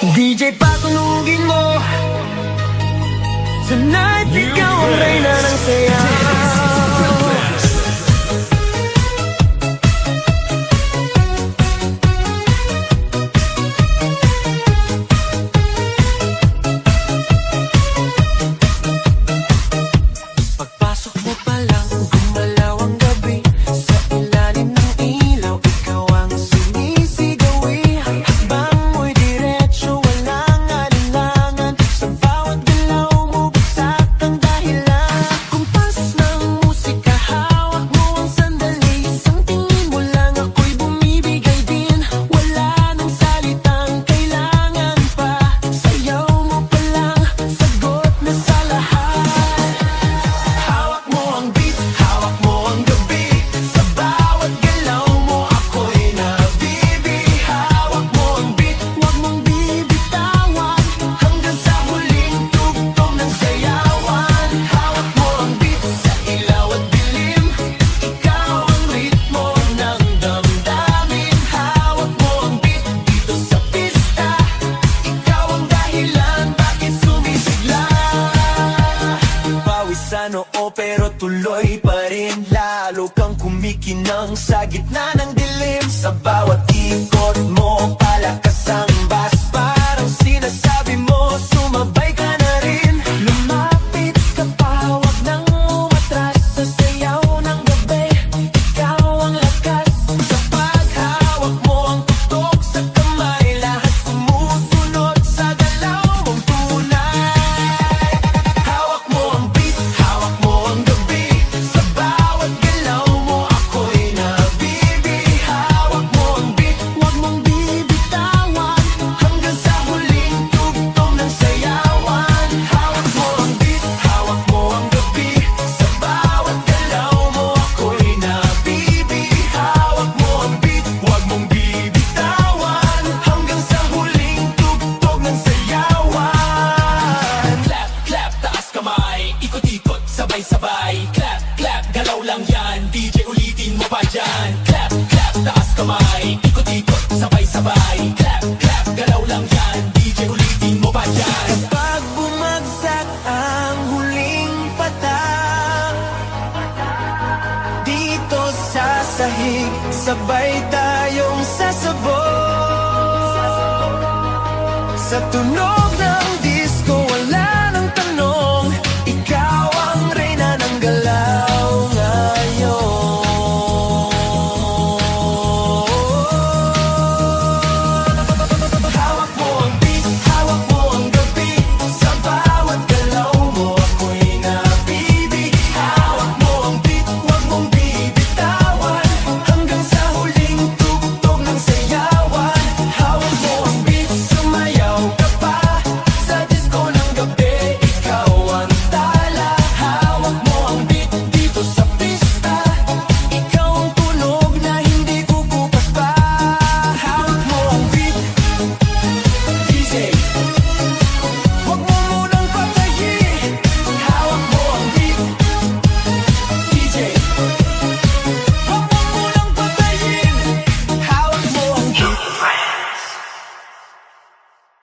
DJ patunugin mo. Tonight, ikaw ang reyna ng saya. Pagpasok mo pa lang, gumalaw ang gabi. Sa ilalim ng ilaw, ikaw ang sumisigawi. Hakbang mo'y diretso, walang alinlangan. Sa bawat galaw mo, bagsak ang dahilan. Kumpas ng musika, hawak mo ang sandali. Isang tingin mo lang, ako'y bumibigay din. Wala nang salitang kailangan pa. Sayaw mo pa lang, sagot na sa lahat. Hawak mo ang beat, hawak mo ang gabi. Sa bawat galaw mo, ako'y nabibi. Hawak mo ang beat, huwag mong bibitawan. Hanggang sa huling tugtog ng sayawan. Hawak mo ang beat, sa ilaw at dilim. Ikaw ang ritmo ng damdamin. Hawak mo ang beat, dito sa pista. Ikaw ang dahilan, bakit sumisigla. Pawisan oo pero tuloy pa rin. Lalo kang kumikinang sa gitna ng dilim. Sa bawat ikot mo, palakas ang bass. Parang sinasabi mo, sumabay ka na rin. Lumapit ka pa, wag nang umatras. Sa sayaw ng gabi, ikaw ang lakas. Sa paghawak mo ang tutok sa kamay, lahat sumusunod sa galaw mong tunay. Hawak mo ang beat, hawak mo ang gabi. Sa bawat galaw mo, ako'y nabibi. Hawak mo ang beat, huwag mong bibitawan. Hanggang sa huling tugtog ng sayawan. Hawak mo ang beat, hawak mo ang gabi. Sa bawat galaw mo, ako'y nabibi. Hawak mo ang beat, huwag mong bibitawan. Hanggang sa huling tugtog ng sayawan. Clap, clap, taas kamay. Ikot-ikot, sabay-sabay. Clap, clap, galaw lang yan. DJ ulitin mo pa dyan. Clap, clap, taas kamay. Ikot-ikot, sabay-sabay. Clap, clap, galaw lang yan. DJ ulitin mo pa dyan. Kapag bumagsak ang huling patak, dito sa sahig, sabay tayong sasabog. Sa tunog